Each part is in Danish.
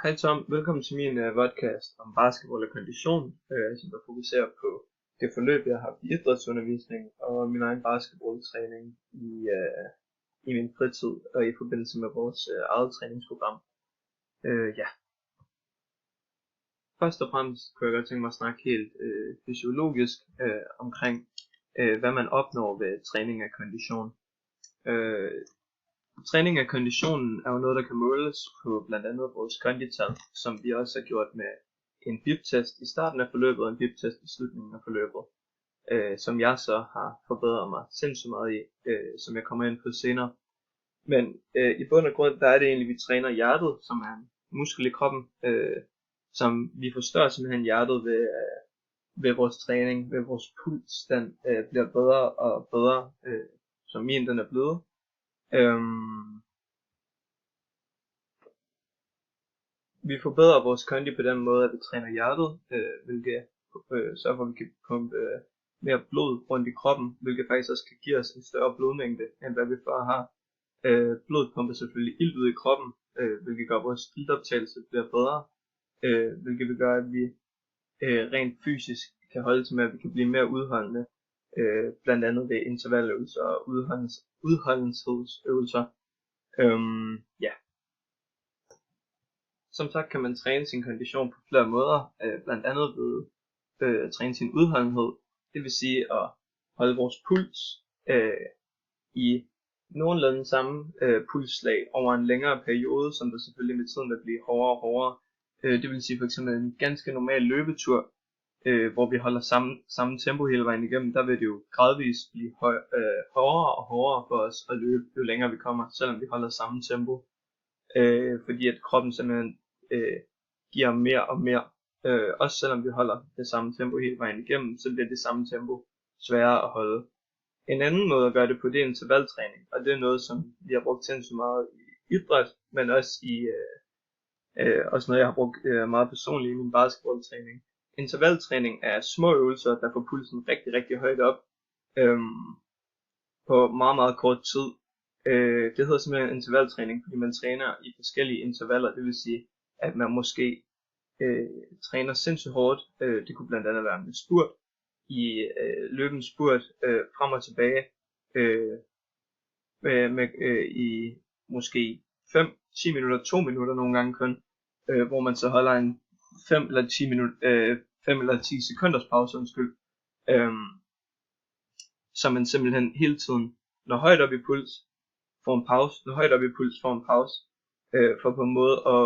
Hej Tom, velkommen til min podcast om basketball og kondition, som der fokuserer på det forløb, jeg har i idrætsundervisning og min egen basketballtræning i min fritid og i forbindelse med vores eget træningsprogram. Ja. Først og fremmest kunne jeg godt tænke mig at snakke helt fysiologisk omkring, hvad man opnår ved træning af kondition. Træning af konditionen er jo noget, der kan måles på blandt andet vores kondital, som vi også har gjort med en bip-test i starten af forløbet og en bip-test i slutningen af forløbet, som jeg så har forbedret mig sindssygt meget i, som jeg kommer ind på senere. Men i bund og grund, der er det egentlig, vi træner hjertet, som er en muskel i kroppen, som vi forstørrer simpelthen hjertet ved vores træning, ved vores puls, den bliver bedre og bedre, som min den er blevet. Vi forbedrer vores kondi på den måde, at vi træner hjertet, hvilket sørger for, at vi kan pumpe mere blod rundt i kroppen, hvilket faktisk også kan give os en større blodmængde, end hvad vi før har. Blodet pumper selvfølgelig ilt ud i kroppen, hvilket gør, at vores iltoptagelse bliver bedre, hvilket vil gøre, at vi rent fysisk kan holde til med, at vi kan blive mere udholdende, blandt andet ved intervalløvelser og udholdenhedsøvelser. Ja. Som sagt kan man træne sin kondition på flere måder, blandt andet ved at træne sin udholdenhed, det vil sige at holde vores puls i nogenlunde samme pulsslag over en længere periode, som der selvfølgelig med tiden vil blive hårdere og hårdere. Det vil sige for eksempel en ganske normal løbetur, hvor vi holder samme tempo hele vejen igennem, der vil det jo gradvist blive hårdere og hårdere for os at løbe, jo længere vi kommer, selvom vi holder samme tempo. Fordi at kroppen simpelthen giver mere og mere, også selvom vi holder det samme tempo hele vejen igennem, så bliver det samme tempo sværere at holde. En anden måde at gøre det på, det er intervaltræning, og det er noget, som vi har brugt sindssygt meget i idræt, men også også noget, jeg har brugt meget personligt i min basketballtræning. Intervaltræning er små øvelser, der får pulsen rigtig, rigtig højt op på meget, meget kort tid. Det hedder simpelthen intervaltræning, fordi man træner i forskellige intervaller. Det vil sige, at man måske træner sindssygt hårdt. Det kunne blandt andet være med spurt, i løbens spurt, frem og tilbage, i måske 5-10 minutter, 2 minutter nogle gange kun, hvor man så holder en 5 eller 10 sekunders pause, så man simpelthen hele tiden når højt op i puls, får en pause, når højt op i puls, får en pause, for på en måde at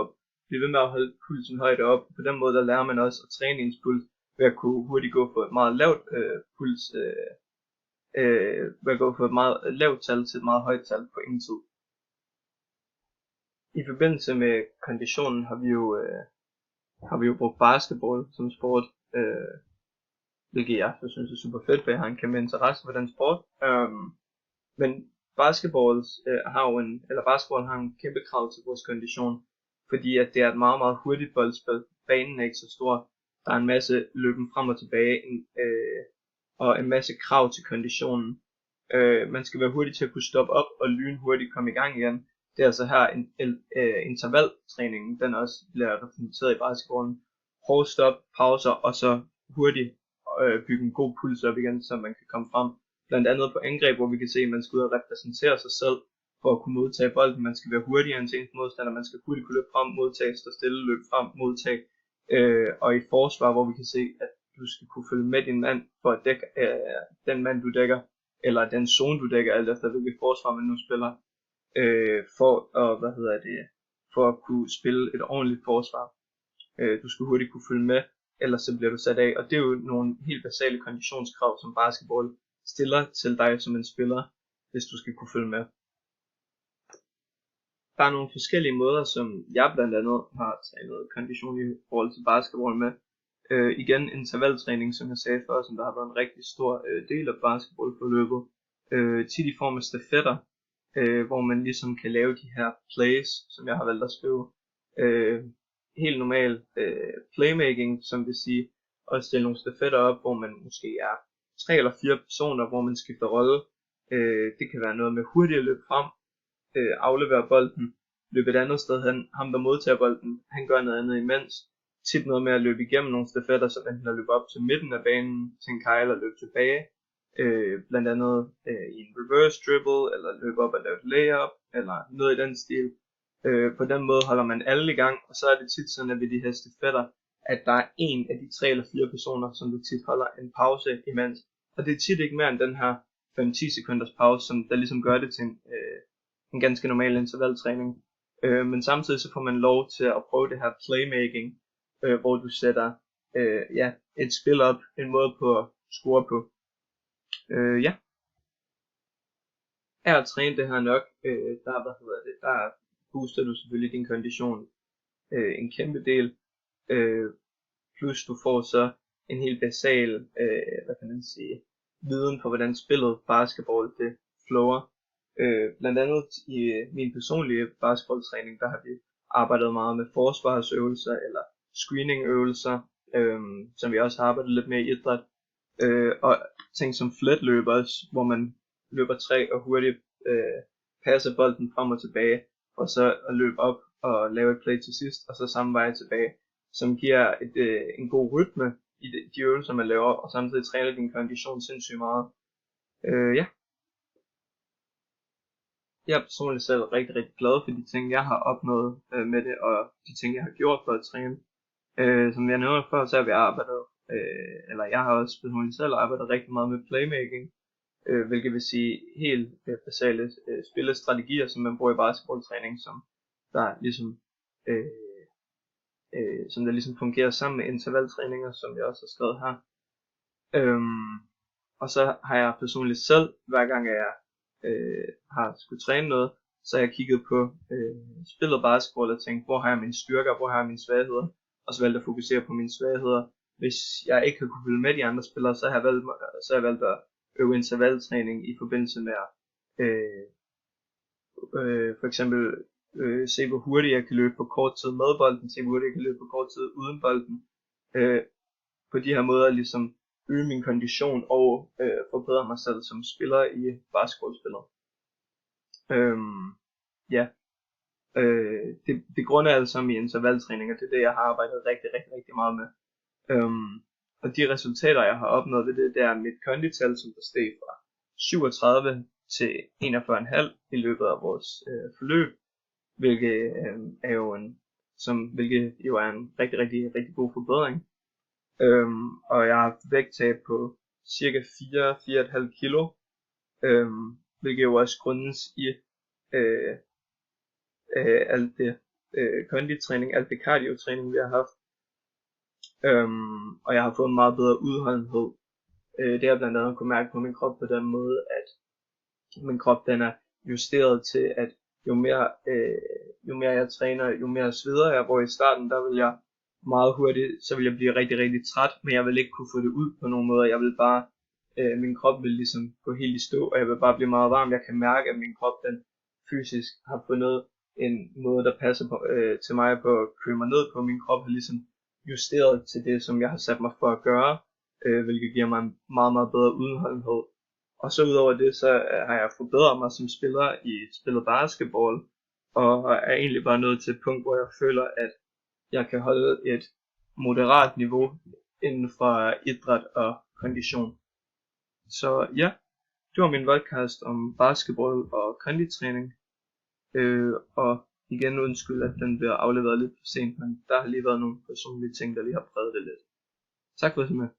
blive ved med at holde pulsen højt op. På den måde der lærer man også at træne ens puls ved at kunne hurtigt gå fra et meget lavt puls, ved at gå fra et meget lavt tal til et meget højt tal på ingen tid. I forbindelse med konditionen har vi jo brugt basketball som sport, hvilket jeg synes er super fedt, for jeg har en kæmpe interesse for den sport. Men basketball har en kæmpe krav til vores kondition, fordi at det er et meget, meget hurtigt boldspil. Banen er ikke så stor. Der er en masse løben frem og tilbage, og en masse krav til konditionen. Man skal være hurtig til at kunne stoppe op og lynhurtigt komme i gang igen. Det er altså her intervaltræningen, den også bliver repræsenteret i basketballen. Hårde stop, pauser, og så hurtigt bygge en god puls op igen, så man kan komme frem. Blandt andet på angreb, hvor vi kan se, at man skal ud og repræsentere sig selv for at kunne modtage bolden. Man skal være hurtigere end sin modstander, man skal hurtigt kunne løbe frem, modtage, stå stille, løbe frem, modtage. Og i forsvar, hvor vi kan se, at du skal kunne følge med din mand for at dække den mand du dækker, eller den zone du dækker, alt efter hvilket forsvar man nu spiller, for at kunne spille et ordentligt forsvar. Du skal hurtigt kunne følge med, ellers så bliver du sat af, og det er jo nogle helt basale konditionskrav, som basketball stiller til dig som en spiller, hvis du skal kunne følge med. Der er nogle forskellige måder, som jeg blandt andet har trænet kondition i forhold til basketball med. Igen intervaltræning, som jeg sagde før, som der har været en rigtig stor del af basketballforløbet. Tit i form af stafetter, hvor man ligesom kan lave de her plays, som jeg har valgt at skrive. Helt normal playmaking, som vil sige at stille nogle stafetter op, hvor man måske er 3 eller 4 personer, hvor man skifter rolle. Det kan være noget med hurtigt at løbe frem, aflevere bolden, løbe et andet sted hen. Ham der modtager bolden, han gør noget andet imens. Tit noget med at løbe igennem nogle stafetter, som enten at løbe op til midten af banen til en kejl og løbe tilbage. Blandt andet i en reverse dribble, eller løbe op og lave et layup, eller noget i den stil. På den måde holder man alle i gang, og så er det tit sådan, at ved de her stafetter, at der er en af de 3 eller 4 personer, som der tit holder en pause imens. Og det er tit ikke mere end den her 5-10 sekunders pause, som der ligesom gør det til en ganske normal intervaltræning. Men samtidig så får man lov til at prøve det her playmaking, hvor du sætter et spil op, en måde på at score på. Af at træne det her nok, der booster du selvfølgelig din kondition en kæmpe del, plus du får så en helt basal, viden på hvordan spillet basketball det flower. Blandt andet i min personlige basketballtræning, der har vi arbejdet meget med forsvarsøvelser eller screeningøvelser, som vi også har arbejdet lidt med i idræt, og ting som fletløbers, hvor man løber 3 og hurtigt passer bolden frem og tilbage, og så at løbe op og lave et play til sidst, og så samme vej tilbage, som giver en god rytme i de øvelser man laver, og samtidig træner din kondition sindssygt meget. Jeg er personligt selv rigtig, rigtig glad for de ting, jeg har opnået med det, og de ting, jeg har gjort for at træne. Som jeg nævnte før, så har vi arbejdet, jeg har også personligt selv arbejdet rigtig meget med playmaking, hvilket vil sige helt basale spillestrategier, som man bruger i basketballtræning, som der ligesom fungerer sammen med intervaltræninger, som jeg også har skrevet her. Og så har jeg personligt selv, hver gang jeg har skulle træne noget, så har jeg kigget på spillet basketball og tænkt, hvor har jeg mine styrker, hvor har jeg mine svagheder, og så valgt at fokusere på mine svagheder. Hvis jeg ikke har kunne følge med de andre spillere, så har jeg valgt at øve intervaltræning i forbindelse med at for eksempel se hvor hurtigt jeg kan løbe på kort tid med bolden, se hvor hurtigt jeg kan løbe på kort tid uden bolden. På de her måder ligesom øge min kondition og forbedre mig selv som spiller i basketballspillet. Det grunder altså i intervaltræninger, det er det jeg har arbejdet rigtig, rigtig, rigtig meget med. Og de resultater jeg har opnået ved det, det er mit kondital, som der steg fra 37 til 41,5 i løbet af vores forløb, hvilket jo er en rigtig, rigtig, rigtig god forbedring. Og jeg har haft vægttab på cirka 4,5 kilo, hvilket jo også grundes i alt det konditræning, alt det cardiotræning vi har haft. Og jeg har fået en meget bedre udholdenhed. Det har blandt andet kunne mærke på min krop på den måde, at min krop den er justeret til, at jo mere jeg træner, jo mere sveder jeg. Hvor i starten der vil jeg meget hurtigt, så vil jeg blive rigtig, rigtig træt, men jeg vil ikke kunne få det ud på nogen måde. Jeg vil bare, min krop vil ligesom gå helt i stå, og jeg vil bare blive meget varm. Jeg kan mærke, at min krop den fysisk har fundet en måde, der passer til mig på at køle mig ned på. Min krop har ligesom justeret til det, som jeg har sat mig for at gøre, hvilket giver mig en meget, meget bedre udholdenhed. Og så udover det, så har jeg forbedret mig som spiller i spillet basketball, og er egentlig bare nået til et punkt, hvor jeg føler, at jeg kan holde et moderat niveau inden for idræt og kondition. Så ja, det var min podcast om basketball og konditræning. Og igen undskyld, at den bliver afleveret lidt for sent, men der har lige været nogle personlige ting, der lige har præget det lidt. Tak for at du med.